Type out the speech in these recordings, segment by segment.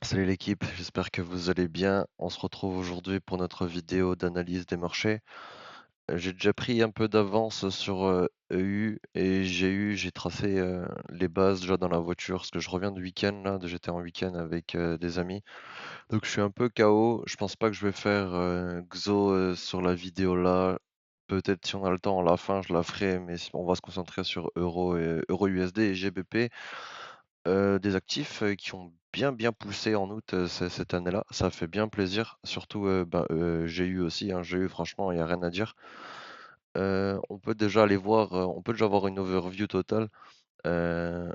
Salut l'équipe, j'espère que vous allez bien. On se retrouve aujourd'hui pour notre vidéo d'analyse des marchés. J'ai déjà pris un peu d'avance sur EU et j'ai tracé les bases déjà dans la voiture parce que je reviens de week-end là, j'étais en week-end avec des amis. Donc je suis un peu KO. Je pense pas que je vais faire XO sur la vidéo là. Peut-être si on a le temps à la fin, je la ferai, mais on va se concentrer sur Euro et Euro USD et GBP. Des actifs, qui ont bien poussé en août, cette année-là. Ça fait bien plaisir, surtout, GU aussi, hein. GU franchement, il y a rien à dire. On peut déjà aller voir, on peut déjà avoir une overview totale. Heu,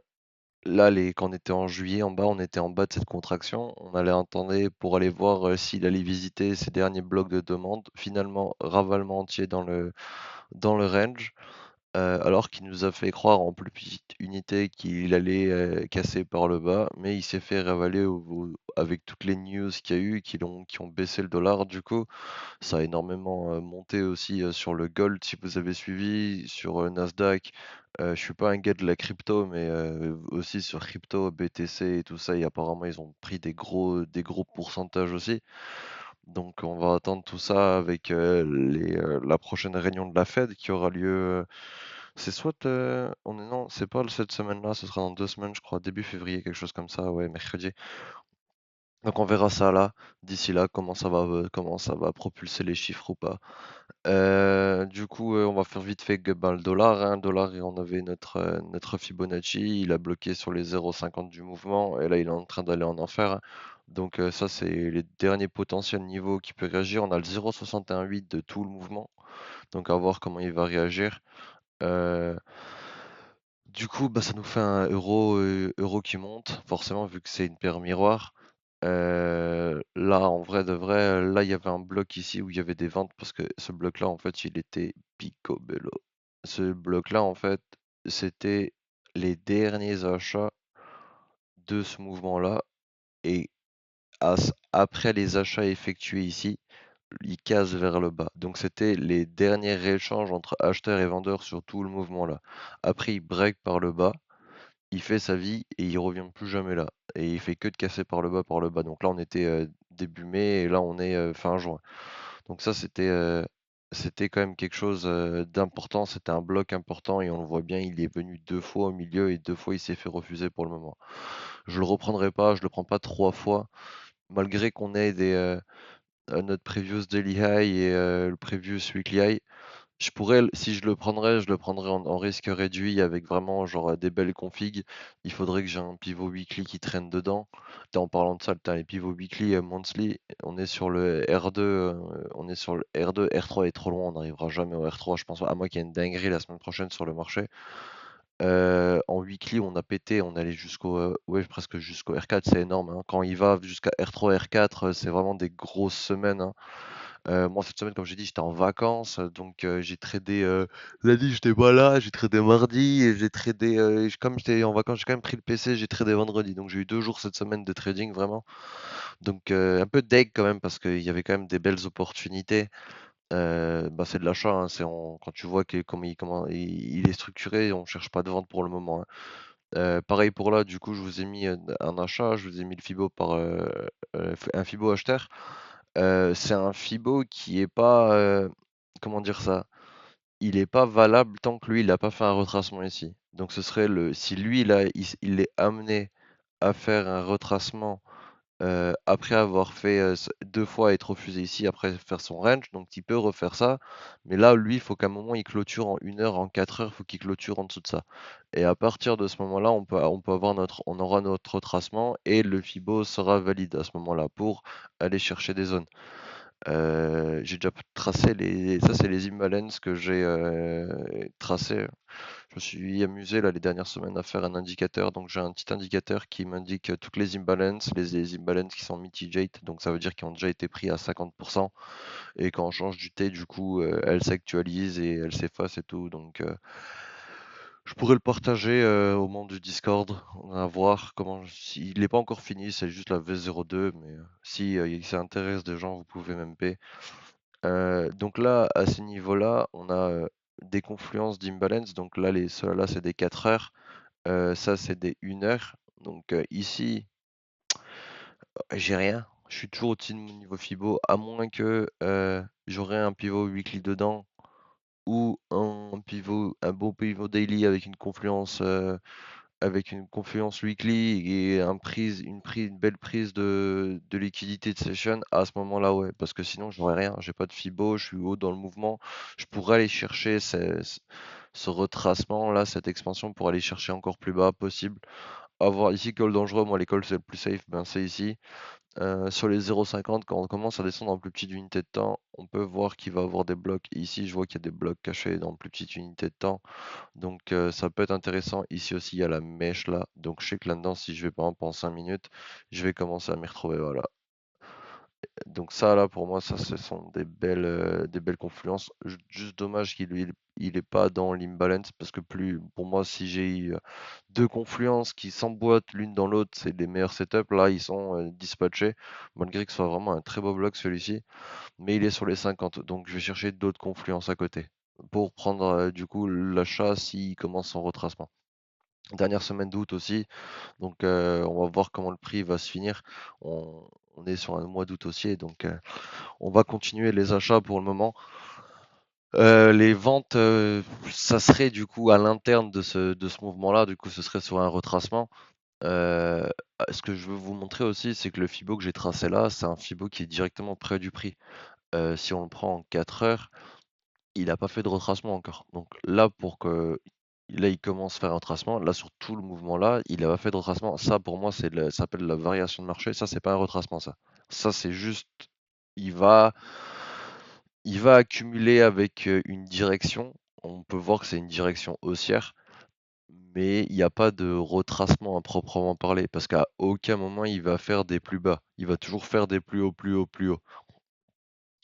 Là, quand on était en juillet, en bas, on était en bas de cette contraction. On allait attendre pour aller voir, s'il allait visiter ces derniers blocs de demande. Finalement, ravalement entier dans le range. Alors qu'il nous a fait croire en plus petite unité qu'il allait, casser par le bas, mais il s'est fait ravaler avec toutes les news qu'il y a eu qui ont baissé le dollar. Du coup, ça a énormément, monté aussi, sur le gold si vous avez suivi, sur, Nasdaq. Je suis pas un gars de la crypto, mais, aussi sur crypto, BTC et tout ça, et apparemment ils ont pris des gros pourcentages aussi. Donc on va attendre tout ça avec, la prochaine réunion de la Fed qui aura lieu, c'est soit, non, c'est pas cette semaine-là, ce sera dans 2 semaines, je crois, début février, quelque chose comme ça, ouais, mercredi. Donc on verra ça là, d'ici là, comment ça va propulser les chiffres ou pas. Du coup, on va faire vite fait que, ben, le dollar, hein, le dollar, et on avait notre Fibonacci, il a bloqué sur les 0,50 du mouvement et là, il est en train d'aller en enfer, hein. Donc ça, c'est les derniers potentiels niveaux qui peut réagir. On a le 0,618 de tout le mouvement, donc à voir comment il va réagir. Heu Du coup, bah, ça nous fait un euro qui monte, forcément vu que c'est une paire miroir. Là, en vrai de vrai, là, il y avait un bloc ici où il y avait des ventes parce que ce bloc-là, en fait, il était picobello. Ce bloc-là, en fait, c'était les derniers achats de ce mouvement-là, et après les achats effectués ici, il casse vers le bas. Donc c'était les derniers échanges entre acheteurs et vendeurs sur tout le mouvement là. Après, il break par le bas, il fait sa vie et il revient plus jamais là. Et il fait que de casser par le bas, par le bas. Donc là, on était début mai et là, on est fin juin. Donc ça, c'était quand même quelque chose d'important. C'était un bloc important et on le voit bien, il est venu 2 fois au milieu et 2 fois, il s'est fait refuser pour le moment. Je le reprendrai pas, je le prends pas 3 fois, malgré qu'on ait notre previous daily high et le previous weekly high. Si je le prendrais en risque réduit avec vraiment genre, des belles configs. Il faudrait que j'ai un pivot weekly qui traîne dedans. En parlant de ça, les pivots weekly, monthly, on est sur le R2, on est sur le R2, R3 est trop loin, on n'arrivera jamais au R3, je pense pas, à moins qu'il y ait une dinguerie la semaine prochaine sur le marché. En weekly, on a pété, on est allé ouais, presque jusqu'au R4, c'est énorme, hein. Quand il va jusqu'à R3, R4, c'est vraiment des grosses semaines, hein. Moi, cette semaine, comme j'ai dit, j'étais en vacances, donc j'ai tradé, lundi, j'étais pas là, j'ai tradé mardi et j'ai tradé, comme j'étais en vacances, j'ai quand même pris le PC, j'ai tradé vendredi. Donc j'ai eu 2 jours cette semaine de trading vraiment. Donc un peu deg quand même parce qu'il y avait quand même des belles opportunités. Bah, c'est de l'achat, hein, quand tu vois comment il est structuré, on cherche pas de vente pour le moment, hein. Pareil pour là, du coup, je vous ai mis, un achat, je vous ai mis le fibo un fibo acheteur. C'est un fibo qui est pas, comment dire ça? Il est pas valable tant que lui, il a pas fait un retracement ici. Donc ce serait si lui, là, il est amené à faire un retracement, après avoir fait, 2 fois être refusé ici, après faire son range, donc il peut refaire ça. Mais là, lui, il faut qu'à un moment, il clôture en 1 heure, en 4 heures, il faut qu'il clôture en dessous de ça. Et à partir de ce moment-là, on aura notre retracement et le fibo sera valide à ce moment-là pour aller chercher des zones. J'ai déjà tracé ça, c'est les imbalances que j'ai, tracés. Je me suis amusé là les dernières semaines à faire un indicateur. Donc j'ai un petit indicateur qui m'indique toutes les imbalances, les imbalances qui sont mitigate, donc ça veut dire qu'ils ont déjà été pris à 50, et quand on change du T, du coup, elles s'actualisent et elles s'effacent et tout. Donc je pourrais le partager, au monde du Discord, à voir comment il n'est pas encore fini, c'est juste la V02, mais si, ça intéresse des gens, vous pouvez m'MP. Donc là, à ce niveau-là, on a, des confluences d'imbalance. Donc là, ceux-là, c'est des 4 heures, ça, c'est des 1 heure. Donc ici, J'ai rien. Je suis toujours au-dessus de mon niveau Fibo, à moins que j'aurai un pivot weekly dedans ou un beau pivot daily avec une confluence weekly et une belle prise de liquidité de session. À ce moment-là, ouais, parce que sinon j'aurais rien. J'ai pas de Fibo, je suis haut dans le mouvement. Je pourrais aller chercher ce retracement là, cette expansion pour aller chercher encore plus bas possible. Avoir ici call dangereux, moi les calls c'est le plus safe, ben c'est ici. Sur les 0,50, quand on commence à descendre en plus petite unité de temps, on peut voir qu'il va avoir des blocs. Ici, je vois qu'il y a des blocs cachés dans plus petite unité de temps. Donc ça peut être intéressant. Ici aussi, il y a la mèche là. Donc je sais que là-dedans, si je vais par exemple en 5 minutes, je vais commencer à m'y retrouver. Voilà. Donc ça là, pour moi, ça ce sont des belles confluences. Juste dommage il est pas dans l'imbalance parce que plus, pour moi, si j'ai eu deux confluences qui s'emboîtent l'une dans l'autre, c'est les meilleurs setups. Là, ils sont dispatchés, malgré que ce soit vraiment un très beau bloc celui-ci, mais il est sur les 50, donc je vais chercher d'autres confluences à côté pour prendre du coup l'achat s'il commence son retracement. Dernière semaine d'août aussi, donc on va voir comment le prix va se finir. On est sur un mois d'août aussi, donc on va continuer les achats pour le moment. Les ventes, ça serait du coup à l'interne de ce mouvement-là, du coup ce serait sur un retracement. Ce que je veux vous montrer aussi, c'est que le Fibo que j'ai tracé là, c'est un Fibo qui est directement près du prix. Si on le prend en 4 heures, il n'a pas fait de retracement encore. Donc là, là, il commence à faire un retracement. Là, sur tout le mouvement là, il n'a pas fait de retracement. Ça, pour moi, ça s'appelle la variation de marché. Ça, c'est pas un retracement, ça. Ça, c'est juste, il va, il va accumuler avec une direction. On peut voir que c'est une direction haussière, mais il n'y a pas de retracement à proprement parler, parce qu'à aucun moment il va faire des plus bas. Il va toujours faire des plus hauts, plus hauts, plus hauts.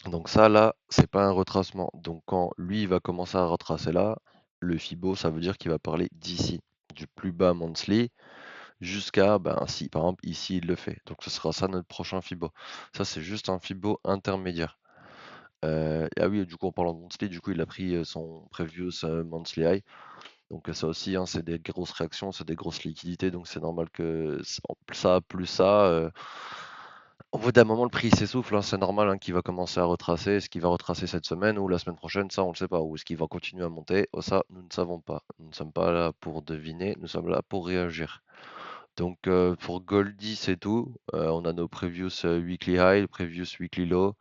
Donc ça, là, c'est pas un retracement. Donc quand lui, il va commencer à retracer là, le Fibo, ça veut dire qu'il va parler d'ici, du plus bas monthly, jusqu'à, ben, si par exemple ici il le fait. Donc ce sera ça notre prochain Fibo. Ça, c'est juste un Fibo intermédiaire. Ah oui, du coup, en parlant de monthly, du coup, il a pris son previous monthly high. Donc ça aussi, hein, c'est des grosses réactions, c'est des grosses liquidités, donc c'est normal que ça, plus ça, au bout d'un moment, le prix s'essouffle, hein, c'est normal hein, qu'il va commencer à retracer. Est-ce qu'il va retracer cette semaine ou la semaine prochaine? Ça, on ne le sait pas. Ou est-ce qu'il va continuer à monter? Oh, ça, nous ne savons pas. Nous ne sommes pas là pour deviner, nous sommes là pour réagir. Donc pour Goldie, c'est tout. On a nos previous weekly high, previous weekly low.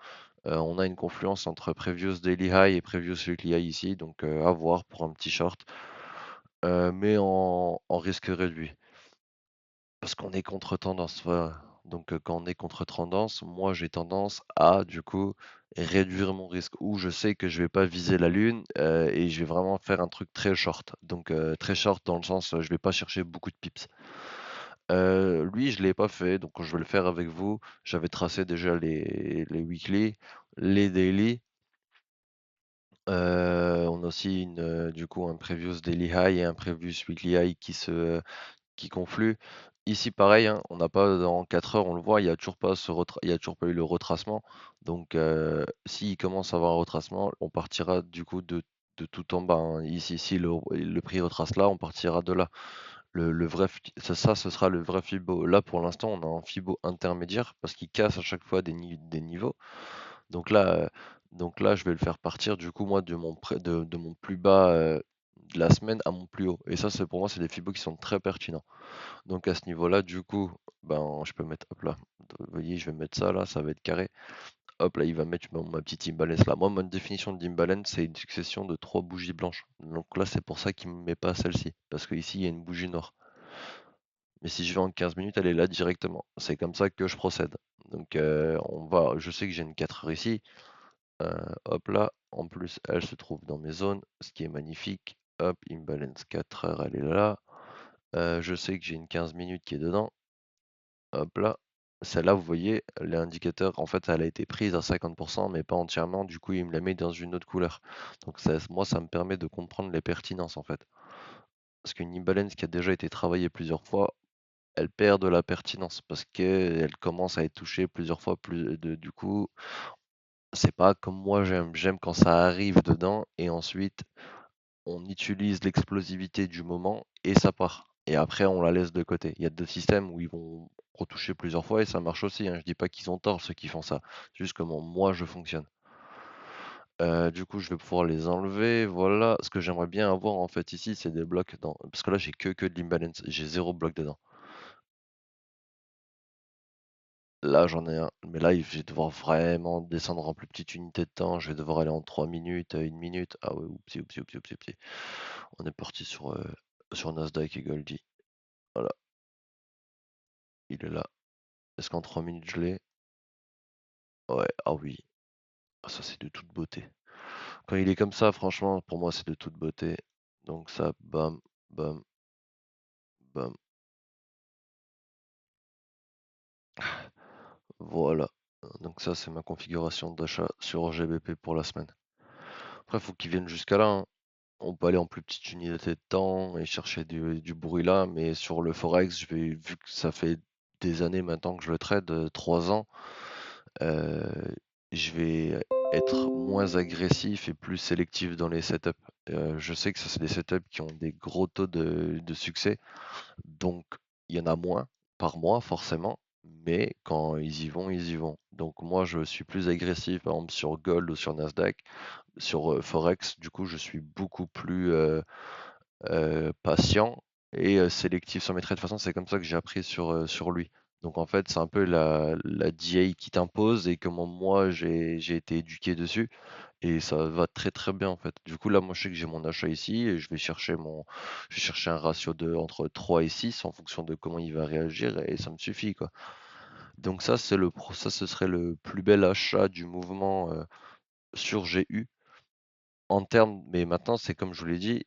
On a une confluence entre previous daily high et previous weekly high ici, donc à voir pour un petit short. Mais en risque réduit. Parce qu'on est contre-tendance, voilà. Donc quand on est contre-tendance, moi j'ai tendance à, du coup, réduire mon risque. Ou je sais que je vais pas viser la lune et je vais vraiment faire un truc très short. Donc très short dans le sens, je vais pas chercher beaucoup de pips. Lui, je l'ai pas fait, donc je vais le faire avec vous. J'avais tracé déjà les weekly, les daily. On a aussi du coup un previous daily high et un previous weekly high qui confluent. Ici, pareil, hein, on n'a pas dans 4 heures, on le voit, il y a toujours pas il y a toujours pas eu le retracement. Donc, s'il commence à avoir un retracement, on partira du coup de tout en bas, hein. Ici, si le prix retrace là, on partira de là. Le vrai, ce sera le vrai Fibo. Là, pour l'instant, on a un Fibo intermédiaire parce qu'il casse à chaque fois des niveaux. Donc là, euh, donc là, je vais le faire partir du coup, moi, de mon plus bas de la semaine à mon plus haut. Et ça, c'est pour moi, c'est des Fibos qui sont très pertinents. Donc à ce niveau-là, du coup, ben, je peux mettre, hop là, vous voyez, je vais mettre ça là, ça va être carré. Hop là, il va mettre ma petite imbalance là. Moi, ma définition d'imbalance, c'est une succession de trois bougies blanches. Donc là, c'est pour ça qu'il ne me met pas celle-ci. Parce qu'ici, il y a une bougie noire. Mais si je vais en 15 minutes, elle est là directement. C'est comme ça que je procède. Donc je sais que j'ai une 4 heures ici. Hop là, en plus, elle se trouve dans mes zones, ce qui est magnifique. Hop, imbalance 4 heures, elle est là. Je sais que j'ai une 15 minutes qui est dedans. Hop là. Celle-là, vous voyez, l'indicateur, en fait, elle a été prise à 50%, mais pas entièrement. Du coup, il me la met dans une autre couleur. Donc, moi, ça me permet de comprendre les pertinences, en fait. Parce qu'une imbalance qui a déjà été travaillée plusieurs fois, elle perd de la pertinence parce qu'elle commence à être touchée plusieurs fois. Du coup, c'est pas comme moi j'aime. J'aime quand ça arrive dedans et ensuite, on utilise l'explosivité du moment et ça part. et après on la laisse de côté. Il y a d'autres systèmes où ils vont retoucher plusieurs fois et ça marche aussi, hein. Je dis pas qu'ils ont tort ceux qui font ça, c'est juste comment moi je fonctionne. Du coup, je vais pouvoir les enlever, voilà. Ce que j'aimerais bien avoir en fait ici, c'est des blocs dans parce que là j'ai que de l'imbalance, j'ai zéro bloc dedans. Là, j'en ai un, mais là, je vais devoir vraiment descendre en plus petite unité de temps. Je vais devoir aller en 3 minutes, 1 minute. Ah ouais, oupsie, oupsie, oupsie, oupsie, oupsie. On est parti sur Nasdaq et Goldie. Voilà, il est là. Est-ce qu'en 3 minutes je l'ai? Ouais, ah oui. Ah, ça, c'est de toute beauté. Quand il est comme ça, franchement, pour moi, c'est de toute beauté. Donc ça, bam, bam, bam. Voilà. Donc ça, c'est ma configuration d'achat sur GBP pour la semaine. Après, il faut qu'ils viennent jusqu'à là, hein. On peut aller en plus petite unité de temps et chercher du bruit là, mais sur le forex, vu que ça fait des années maintenant que je le trade, 3 ans, heu, je vais être moins agressif et plus sélectif dans les setups. Je sais que ça, c'est des setups qui ont des gros taux de succès, donc il y en a moins par mois forcément, mais quand ils y vont, ils y vont. Donc moi, je suis plus agressif, par exemple sur gold ou sur Nasdaq. Sur, forex, du coup, je suis beaucoup plus, patient et sélectif sur mes trades. De toute façon, c'est comme ça que j'ai appris sur lui. Donc en fait, c'est un peu la DA qui t'impose et comment moi j'ai été éduqué dessus et ça va très, très bien en fait. Du coup, là, moi, je sais que j'ai mon achat ici et je vais chercher un ratio de entre 3 et 6 en fonction de comment il va réagir et ça me suffit, quoi. Donc ça, ce serait le plus bel achat du mouvement, sur GU. En termes mais maintenant, c'est comme je vous l'ai dit,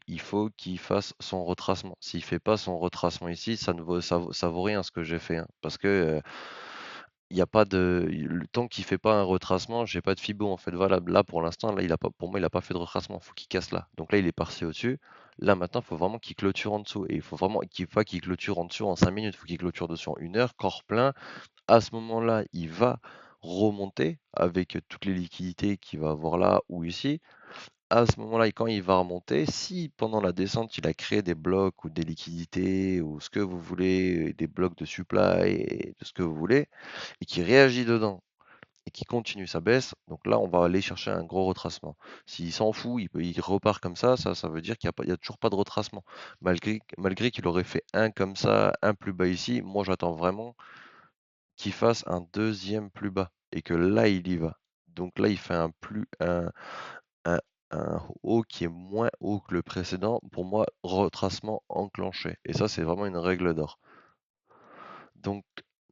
il faut qu'il fasse son retracement. S'il fait pas son retracement ici, ça vaut rien ce que j'ai fait, hein, parce que, il y a pas de le tant qu'il fait pas un retracement, j'ai pas de fibo, en fait, valable. Là, pour l'instant, là, il a pas pour moi, il a pas fait de retracement, faut qu'il casse là. Donc là, il est parti au-dessus. Là, maintenant, il faut vraiment qu'il clôture en dessous et il faut vraiment qu'il clôture en dessous en 5 minutes, il faut qu'il clôture dessus en 1 heure, corps plein. À ce moment-là, il va remonter avec, toutes les liquidités qu'il va avoir là ou ici. À ce moment-là et quand il va remonter, si pendant la descente, il a créé des blocs ou des liquidités ou ce que vous voulez, des blocs de supply et de ce que vous voulez et qu'il réagit dedans et qu'il continue sa baisse, donc là, on va aller chercher un gros retracement. S'il s'en fout, il repart comme ça veut dire qu'il y a toujours pas de retracement. Malgré qu'il aurait fait un comme ça, un plus bas ici, moi j'attends vraiment qu'il fasse un deuxième plus bas et que là, il y va. Donc là, il fait un un haut qui est moins haut que le précédent, pour moi, retracement enclenché et ça, c'est vraiment une règle d'or. Donc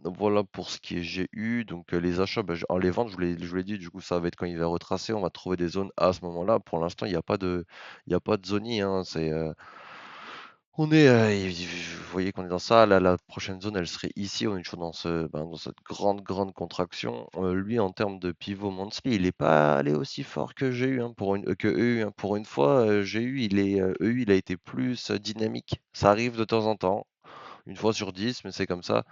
voilà pour ce qui est GU, donc les achats, bah, les ventes, je vous l'ai dit, du coup, ça va être quand il va retracer, on va trouver des zones à ce moment-là. Pour l'instant, il y a pas de zonie, hein, on est, vous voyez qu'on est dans ça, là, la prochaine zone, elle serait ici, on est toujours dans cette grande, grande contraction. Lui, en termes de pivot monthly, il est pas allé aussi fort que j'ai eu, hein, que EU, hein. Pour une fois, j'ai eu, EU, il a été plus, dynamique. Ça arrive de temps en temps, une fois sur 10, mais c'est comme ça.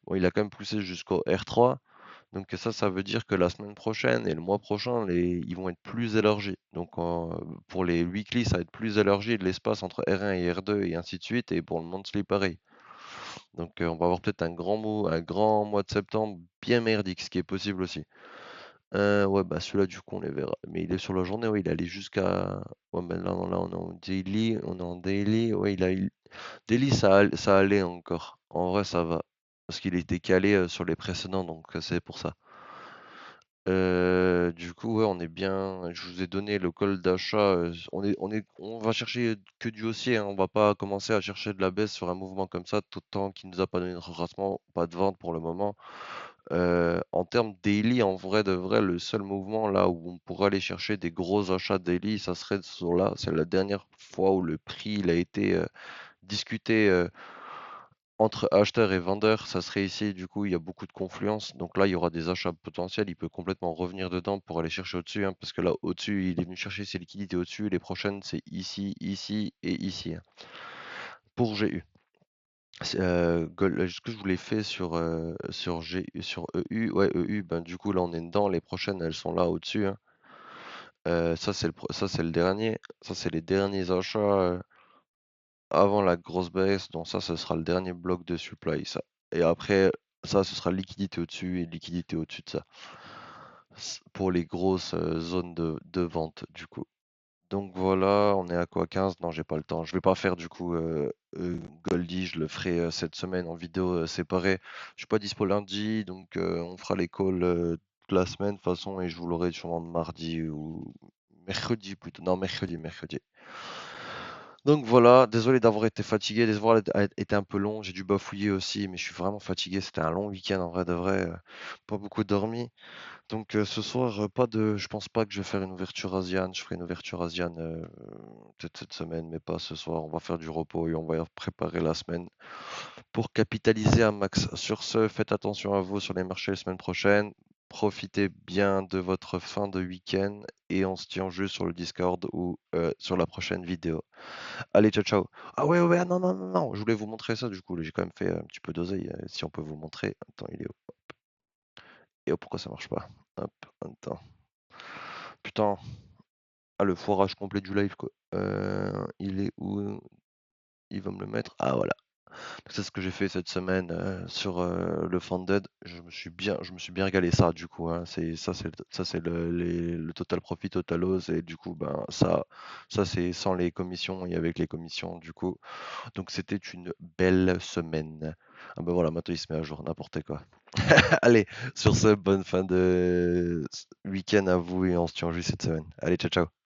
Bon, il a quand même poussé jusqu'au R3. Donc ça veut dire que la semaine prochaine et le mois prochain, ils vont être plus élargis. Donc pour les weekly, ça va être plus élargi de l'espace entre R1 et R2 et ainsi de suite. Et pour le monthly, pareil. Donc on va avoir peut-être un grand mois de septembre bien merdique, ce qui est possible aussi. Ouais, bah celui-là, du coup, on les verra. Mais il est sur la journée, ouais, il allait jusqu'à. Ouais, mais là, on est en daily. On est en daily. Ouais, daily, ça allait encore. En vrai, ça va. Parce qu'il était calé sur les précédents, donc c'est pour ça. Du coup, ouais, on est bien. Je vous ai donné le call d'achat. On va chercher que du haussier, hein. On va pas commencer à chercher de la baisse sur un mouvement comme ça, tout tant qu'il nous a pas donné de retracement, pas de vente pour le moment. En termes daily, en vrai de vrai, le seul mouvement là où on pourrait aller chercher des gros achats daily, ça serait sur là. C'est la dernière fois où le prix il a été discuté. Entre acheteurs et vendeurs, ça serait ici, du coup, il y a beaucoup de confluence. Donc là, il y aura des achats potentiels. Il peut complètement revenir dedans pour aller chercher au-dessus, hein, parce que là, au-dessus, il est venu chercher ses liquidités au-dessus. Les prochaines, c'est ici, ici et ici, hein, pour GU. Ce que je vous l'ai fait sur EU, ouais, EU, ben, du coup, là, on est dedans. Les prochaines, elles sont là au-dessus, hein. Ça, c'est le dernier. Ça, c'est les derniers achats. avant la grosse baisse, donc ça, ce sera le dernier bloc de supply, ça. Et après, ça, ce sera liquidité au-dessus et liquidité au-dessus de ça. Pour les grosses zones de vente, du coup. Donc voilà, on est à quoi 15? Non, j'ai pas le temps. Je vais pas faire du coup Goldie, je le ferai cette semaine en vidéo séparée. Je suis pas dispo lundi, donc on fera les calls toute la semaine de toute façon et je vous l'aurai sûrement mardi ou mercredi plutôt. Non, mercredi. Donc voilà, désolé d'avoir été fatigué, désolé d'avoir été un peu long. J'ai dû bafouiller aussi, mais je suis vraiment fatigué. C'était un long week-end en vrai de vrai. Pas beaucoup dormi. Donc ce soir, pas de je pense pas que je vais faire une ouverture Asian. Je ferai une ouverture Asian, peut-être cette semaine, mais pas ce soir. On va faire du repos et on va préparer la semaine pour capitaliser un max. Sur ce, faites attention à vous sur les marchés la semaine prochaine. Profitez bien de votre fin de week-end et on se tient en jeu sur le Discord ou sur la prochaine vidéo. Allez, ciao, ciao. Ah ouais, ouais, ouais, ah non, je voulais vous montrer ça du coup. J'ai quand même fait un petit peu d'oseille. Si on peut vous montrer. Attends, il est où? Et oh, pourquoi ça marche pas? Hop, attends. Putain, ah le foirage complet du live quoi. Il est où? Il va me le mettre. Ah voilà. C'est ce que j'ai fait cette semaine, sur, le Funded. Je me suis bien régalé ça du coup, hein. C'est le total profit, total loss et du coup, ben, ça c'est sans les commissions et avec les commissions du coup. Donc c'était une belle semaine. Ah bah voilà, maintenant il se met à jour, n'importe quoi. Allez, sur ce, bonne fin de week-end à vous et on se tient juste cette semaine. Allez, ciao, ciao.